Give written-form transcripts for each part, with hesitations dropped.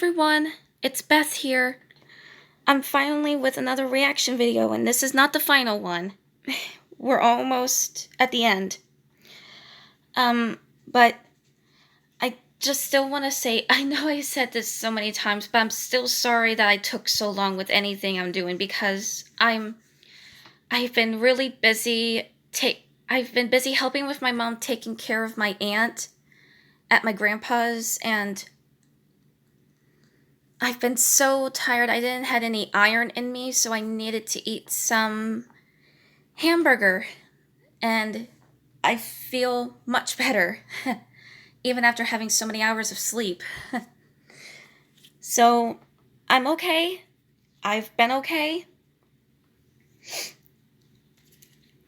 Everyone, it's Beth here. I'm finally with another reaction video, and this is not the final one. We're almost at the end. But I just still want to say, I know I said this so many times, but I'm still sorry that I took so long with anything I'm doing because I've been really busy. I've been busy helping with my mom taking care of my aunt at my grandpa's, and I've been so tired. I didn't have any iron in me, so I needed to eat some hamburger. And I feel much better, even after having so many hours of sleep. So, I'm okay. I've been okay.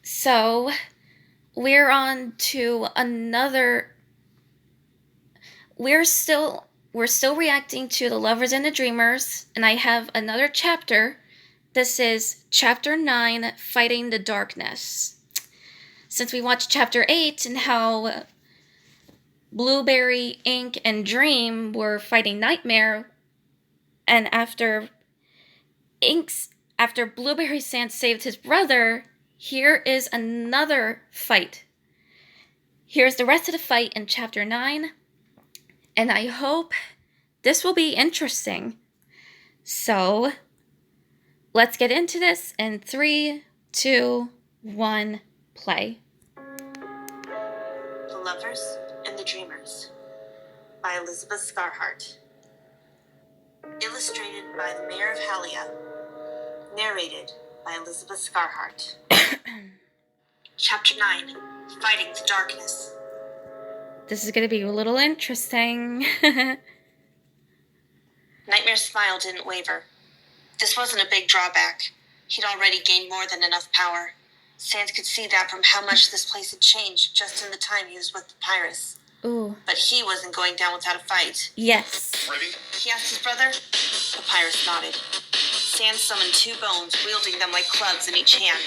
So, we're on to another... We're still reacting to The Lovers and the Dreamers, and I have another chapter. This is Chapter 9, Fighting the Darkness. Since we watched Chapter 8 and how Blueberry, Ink, and Dream were fighting Nightmare, and after Blueberry Sans saved his brother, here is another fight. Here's the rest of the fight in Chapter 9. And I hope this will be interesting. So, let's get into this in 3, 2, 1, play. The Lovers and the Dreamers by Elizabeth Scarhart. Illustrated by the Mayor of Halia. Narrated by Elizabeth Scarhart. Chapter 9, Fighting the Darkness. This is going to be a little interesting. Nightmare's smile didn't waver. This wasn't a big drawback. He'd already gained more than enough power. Sans could see that from how much this place had changed just in the time he was with Papyrus. Ooh. But he wasn't going down without a fight. Yes. Ready? He asked his brother. Papyrus nodded. Sans summoned 2 bones, wielding them like clubs in each hand.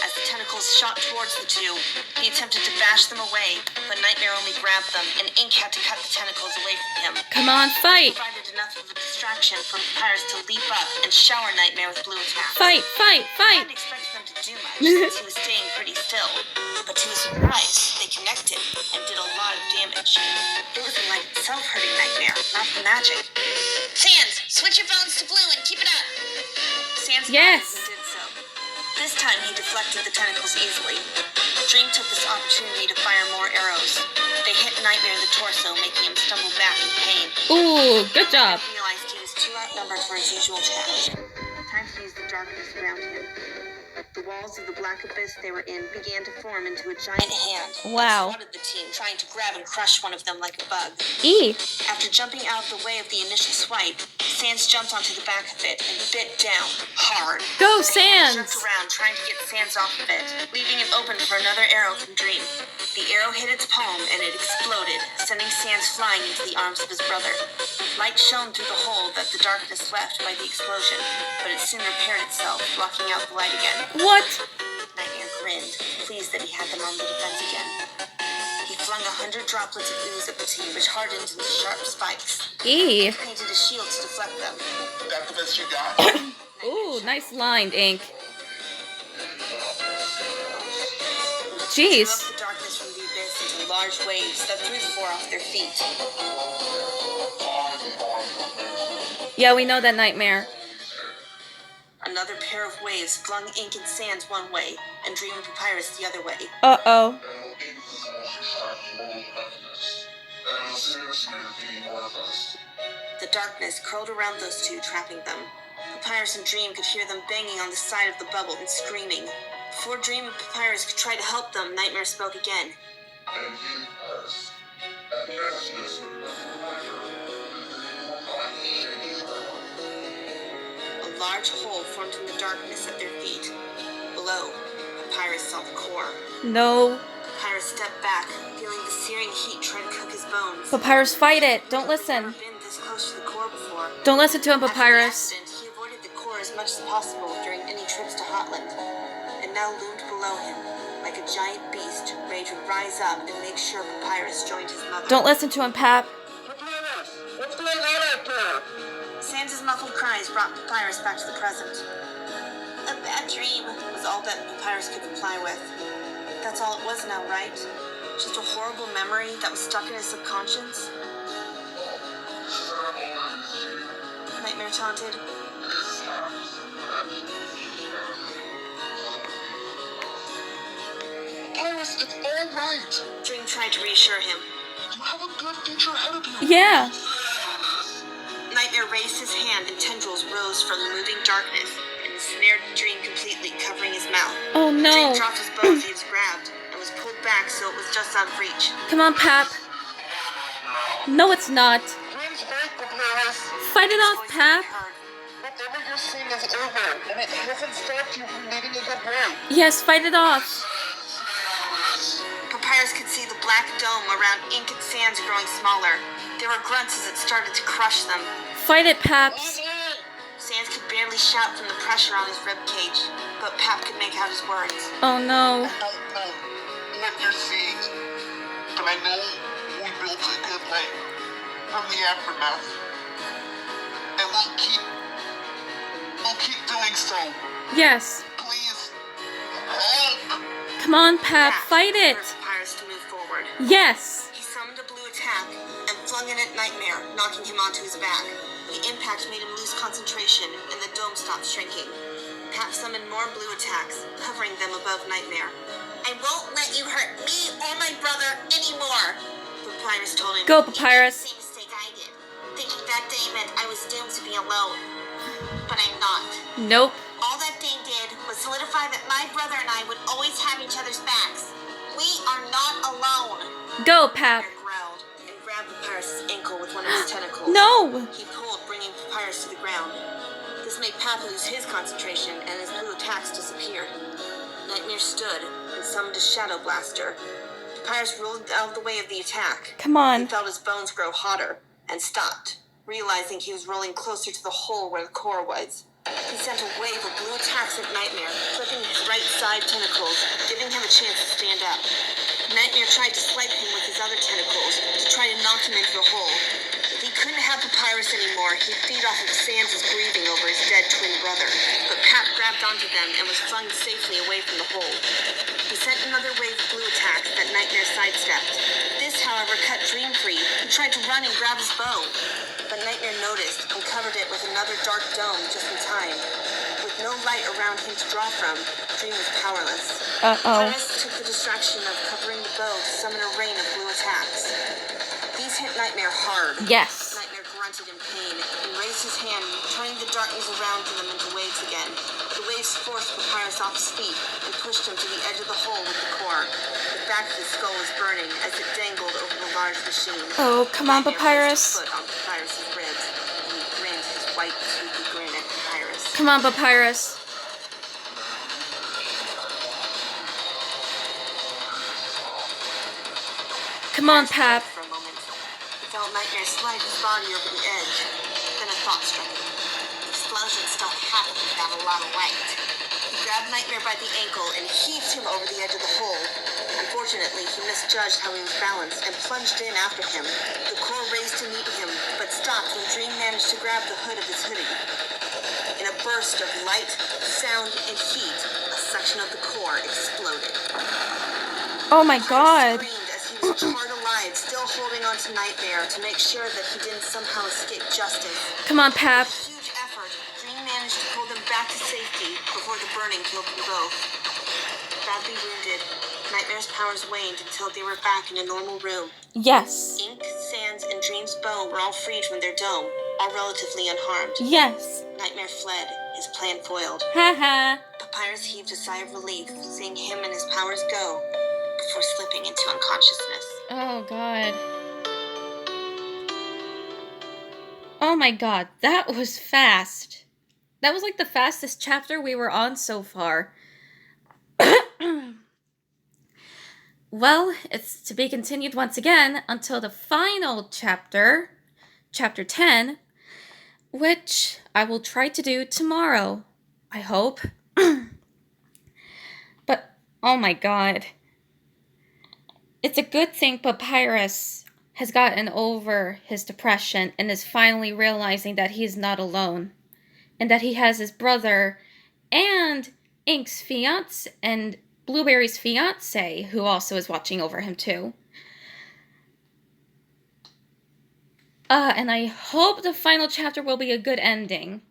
As the tentacles shot towards the 2, he attempted to bash them away, but Nightmare only grabbed them, and Ink had to cut the tentacles away from him. Come on, fight! He provided enough of a distraction for Papyrus to leap up and shower Nightmare with blue attacks. Fight, fight, He fight! hadn't expected them to do much, since he was staying pretty still. But to his surprise, they connected and did a lot of damage. It was the light itself hurting Nightmare, not the magic. Sans, switch your bones to blue and keep it up! Sans Yes. did so. This time he deflected the tentacles easily. Dream took this opportunity to fire more arrows. They hit Nightmare in the torso, making him stumble back in pain. Ooh, good job. He realized he was too outnumbered for his usual task. Time to use the darkness around him. The walls of the black abyss they were in began to form into a giant hand. Wow. That swatted the team, trying to grab and crush one of them like a bug. E. After jumping out of the way of the initial swipe, Sans jumped onto the back of it and bit down hard. Go, The hand Sans! jerked around, trying to get Sans off of it, leaving it open for another arrow from Dream. The arrow hit its palm and it exploded, sending Sans flying into the arms of his brother. Light shone through the hole that the darkness left by the explosion, but it soon repaired itself, blocking out the light again. What? Nightmare grinned, pleased that he had them on the defense again. He flung 100 droplets of ooze at the team, which hardened into sharp spikes. E. He painted a shield to deflect them. That the best you got? Ooh, nice line, Ink. Jeez. Threw up the darkness from the abyss into large waves that threw the 4 off their feet. Yeah, we know that, Nightmare. Another pair of waves flung Ink and Sans one way, and Dream and Papyrus the other way. Uh-oh. The darkness curled around those 2, trapping them. Papyrus and Dream could hear them banging on the side of the bubble and screaming. Before Dream and Papyrus could try to help them, Nightmare spoke again. A large hole formed in the darkness at their feet. Below, Papyrus saw the core. No. Papyrus stepped back, feeling the searing heat try to cook his bones. Papyrus, fight it. Don't listen. He'd never been this close to the core before. Don't listen to him, After the Papyrus. accident, he avoided the core as much as possible during any trips to Hotland, and now loomed below him, like a giant beast, ready to rise up and make sure Papyrus joined his mother. Don't listen to him, Pap. Papyrus, what's going on out there? muffled cries brought Papyrus back to the present. A bad dream was all that Papyrus could reply with. That's all it was now, right? Just a horrible memory that was stuck in his subconscious? Nightmare taunted. Papyrus, it's all right. Dream tried to reassure him. You have a good future ahead of you. Yeah. Nightmare raised his hand and tendrils rose from the moving darkness and ensnared Dream completely, covering his mouth. Oh no. Dream dropped his bow as he was grabbed and was pulled back so it was just out of reach. Come on, Pap. No, it's not. Dream's break, Papyrus. Fight it off, Voice Pap. he heard. Whatever you're seeing is over, and it hasn't stopped you from needing a good break. Yes, fight it off. Papyrus could see the black dome around Ink and Sands growing smaller. There were grunts as it started to crush them. Fight it, Paps. Sands could barely shout from the pressure on his rib cage, but Pap could make out his words. Oh no. I don't know what you're seeing, but I know we built a good life from the aftermath. And we'll keep doing so. Yes. Please, help! Come on, Pap. Pap Fight it. urged Papyrus to move forward. Yes. He summoned a blue attack and flung it at Nightmare, knocking him onto his back. The impact made him lose concentration, and the dome stopped shrinking. Pap summoned more blue attacks, hovering them above Nightmare. I won't let you hurt me or my brother anymore, Papyrus told him. Go, Papyrus. You made the same mistake I did, thinking that day meant I was doomed to be alone. But I'm not. Nope. All that day did was solidify that my brother and I would always have each other's backs. We are not alone. Go, Pap. Nightmare growled and grabbed Papyrus' ankle with one of his tentacles. No. He pulled, bringing Papyrus to the ground. This made Pap lose his concentration, and his blue attacks disappeared. Nightmare stood and summoned a Shadow Blaster. Papyrus rolled out of the way of the attack. Come He on. felt his bones grow hotter and stopped, realizing he was rolling closer to the hole where the core was. He sent a wave of blue attacks at Nightmare, flipping his right side tentacles, giving him a chance to stand up. Nightmare tried to swipe him with his other tentacles to try to knock him into the hole. If he couldn't have Papyrus anymore, he'd feed off of Sands' breathing over his dead twin brother. But Pap grabbed onto them and was flung safely away from the hole. He sent another wave of blue attacks that Nightmare sidestepped. This, however, cut Dream free, who tried to run and grab his bow. But Nightmare noticed and covered it with another dark dome just in time. With no light around him to draw from, Dream was powerless. Uh-oh. Papyrus took the distraction of covering the bow to summon a rain of blue attacks. These hit Nightmare hard. Yes. Nightmare grunted in pain and raised his hand, turning the darkness around them into waves again. The waves forced Papyrus off his feet and pushed him to the edge of the hole with the core. The back of his skull was burning as it dangled over the large machine. Oh, come on, Nightmare placed Papyrus. his foot on Papyrus's ribs, and he grinned his white, toothy grin at Papyrus. Come on, Papyrus. Come on, Pap. For a moment, he felt Nightmare slide his body over the edge. Then a thought struck him. Explosions don't happen without a lot of light. He grabbed Nightmare by the ankle and heaved him over the edge of the hole. Unfortunately, he misjudged how he was balanced and plunged in after him. The core raced to meet him, but stopped when Dream managed to grab the hood of his hoodie. In a burst of light, sound, and heat, a section of the core exploded. Oh my God. Screamed as he was charred alive, still holding on to Nightmare to make sure that he didn't somehow escape justice. Come on, Pap. With a huge effort, Dream managed to pull them back to safety before the burning killed them both. Badly wounded, Nightmare's powers waned until they were back in a normal room. Yes. Ink, Sands, and Dream's bow were all freed from their dome, all relatively unharmed. Yes. Nightmare fled, his plan foiled. Haha. Papyrus heaved a sigh of relief, seeing him and his powers go, before slipping into unconsciousness. Oh, God. Oh my God. That was fast. That was like the fastest chapter we were on so far. Well, it's to be continued once again until the final chapter, chapter 10, which I will try to do tomorrow, I hope. But, oh my God. It's a good thing Papyrus has gotten over his depression and is finally realizing that he's not alone and that he has his brother and Ink's fiance and Blueberry's fiance who also is watching over him too. And I hope the final chapter will be a good ending.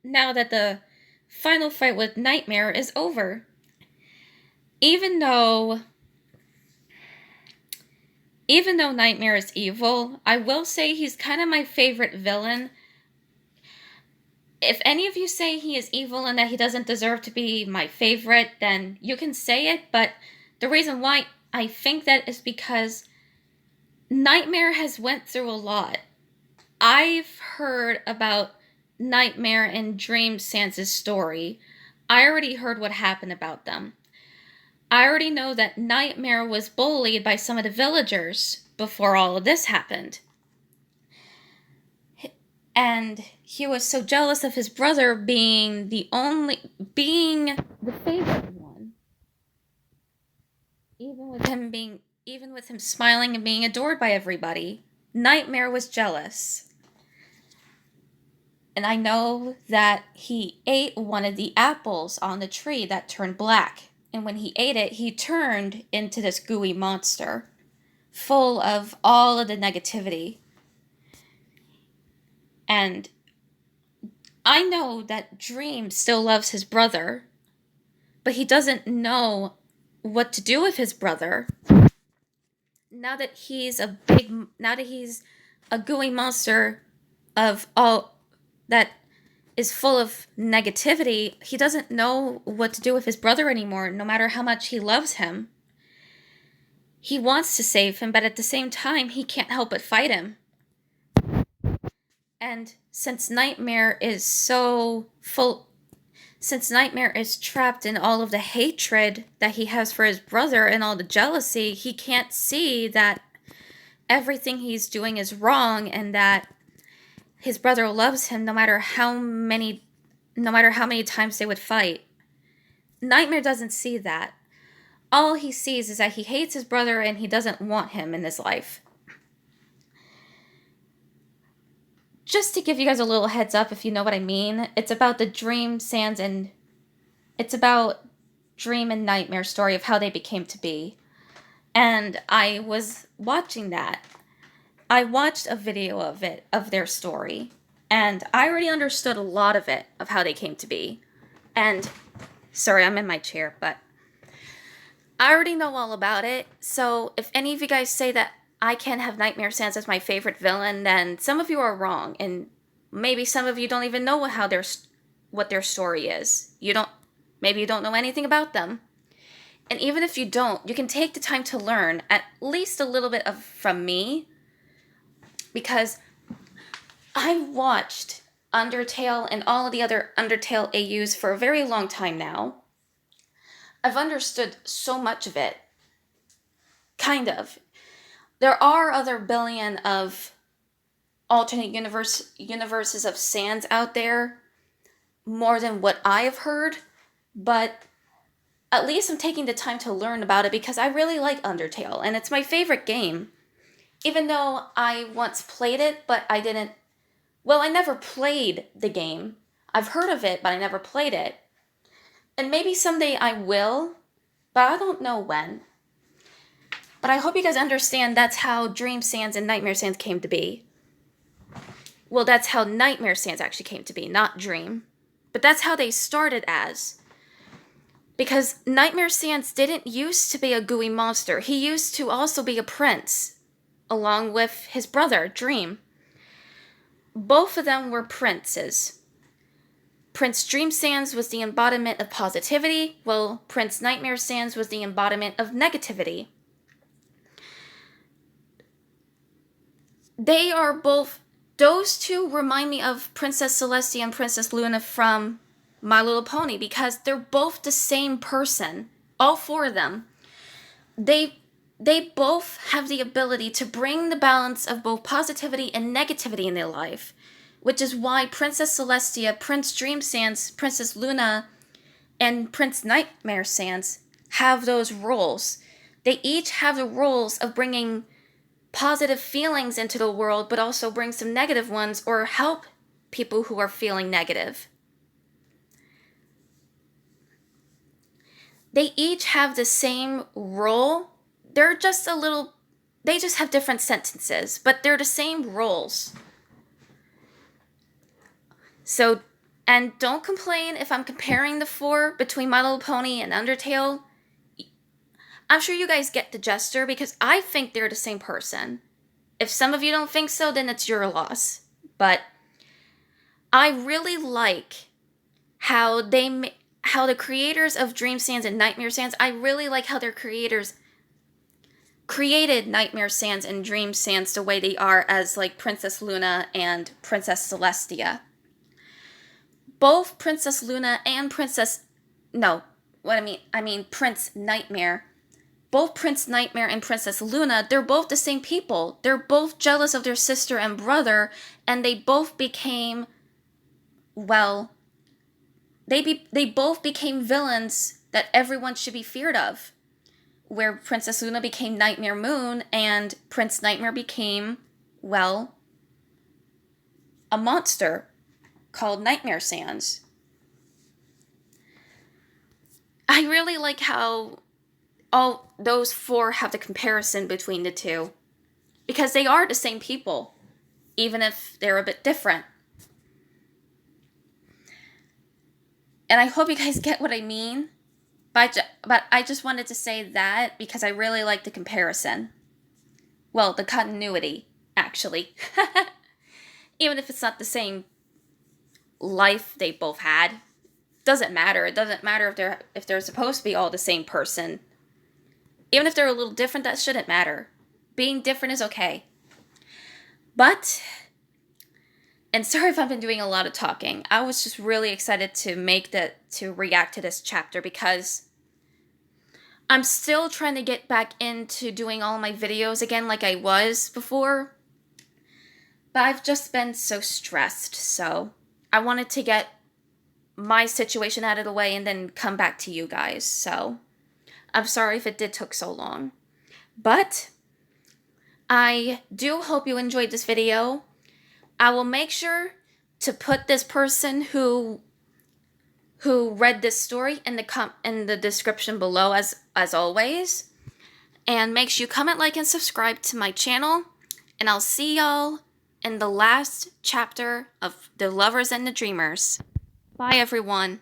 Now that the final fight with Nightmare is over. Even though Nightmare is evil, I will say he's kind of my favorite villain. If any of you say he is evil and that he doesn't deserve to be my favorite, then you can say it, but the reason why I think that is because Nightmare has went through a lot. I've heard about Nightmare and Dream Sans' story. I already heard what happened about them. I already know that Nightmare was bullied by some of the villagers before all of this happened. And he was so jealous of his brother being the favorite one. Even with him smiling and being adored by everybody, Nightmare was jealous. And I know that he ate one of the apples on the tree that turned black. And when he ate it, he turned into this gooey monster, full of all of the negativity. And I know that Dream still loves his brother, but he doesn't know what to do with his brother. Now that he's a gooey monster of all that is full of negativity, he doesn't know what to do with his brother anymore, no matter how much he loves him. He wants to save him, but at the same time, he can't help but fight him. And since Nightmare is trapped in all of the hatred that he has for his brother and all the jealousy, he can't see that everything he's doing is wrong and that his brother loves him no matter how many times they would fight. Nightmare doesn't see that. All he sees is that he hates his brother and he doesn't want him in his life. Just to give you guys a little heads up, if you know what I mean, it's about the Dream and Nightmare story of how they became to be. And I was watching that. I watched a video of their story, and I already understood a lot of it, of how they came to be. And, sorry, I'm in my chair, but I already know all about it, so if any of you guys say that I can have Nightmare Sans as my favorite villain, then some of you are wrong, and maybe some of you don't even know what their story is. Maybe you don't know anything about them. And even if you don't, you can take the time to learn at least a little bit from me, because I've watched Undertale and all of the other Undertale AUs for a very long time now. I've understood so much of it. Kind of. There are other billion of alternate universes of Sans out there, more than what I have heard, but at least I'm taking the time to learn about it because I really like Undertale, and it's my favorite game. Even though I once played it, but I never played the game. I've heard of it, but I never played it. And maybe someday I will, but I don't know when. But I hope you guys understand that's how Dream Sans and Nightmare Sans came to be. Well, that's how Nightmare Sans actually came to be, not Dream. But that's how they started as. Because Nightmare Sans didn't used to be a gooey monster. He used to also be a prince, along with his brother, Dream. Both of them were princes. Prince Dream Sans was the embodiment of positivity, while Prince Nightmare Sans was the embodiment of negativity. Those two remind me of Princess Celestia and Princess Luna from My Little Pony, because they're both the same person. All four of them. They both have the ability to bring the balance of both positivity and negativity in their life, which is why Princess Celestia, Prince Dream Sans, Princess Luna, and Prince Nightmare Sans have those roles. They each have the roles of bringing positive feelings into the world, but also bring some negative ones or help people who are feeling negative. They each have the same role. They just have different sentences, but they're the same roles. So, and don't complain if I'm comparing the 4 between My Little Pony and Undertale. I'm sure you guys get the gesture because I think they're the same person. If some of you don't think so, then it's your loss. But I really like how the creators of Dream Sands and Nightmare Sands, I really like how their creators created Nightmare Sands and Dream Sands the way they are as like Princess Luna and Princess Celestia. Both Princess Luna and Prince Nightmare. Both Prince Nightmare and Princess Luna, they're both the same people. They're both jealous of their sister and brother, and they both became, well, they both became villains that everyone should be feared of. Where Princess Luna became Nightmare Moon, and Prince Nightmare became, well, a monster called Nightmare Sands. I really like how all those 4 have the comparison between the 2. Because they are the same people, even if they're a bit different. And I hope you guys get what I mean. But I just wanted to say that because I really like the comparison. Well, the continuity, actually. Even if it's not the same life they both had. Doesn't matter. It doesn't matter if they're supposed to be all the same person. Even if they're a little different, that shouldn't matter. Being different is okay. But, and sorry if I've been doing a lot of talking. I was just really excited to react to this chapter because I'm still trying to get back into doing all my videos again like I was before. But I've just been so stressed, so I wanted to get my situation out of the way and then come back to you guys, so I'm sorry if it did took so long. But I do hope you enjoyed this video. I will make sure to put this person who read this story in the description below as always. And make sure you comment, like, and subscribe to my channel. And I'll see y'all in the last chapter of The Lovers and the Dreamers. Bye, everyone.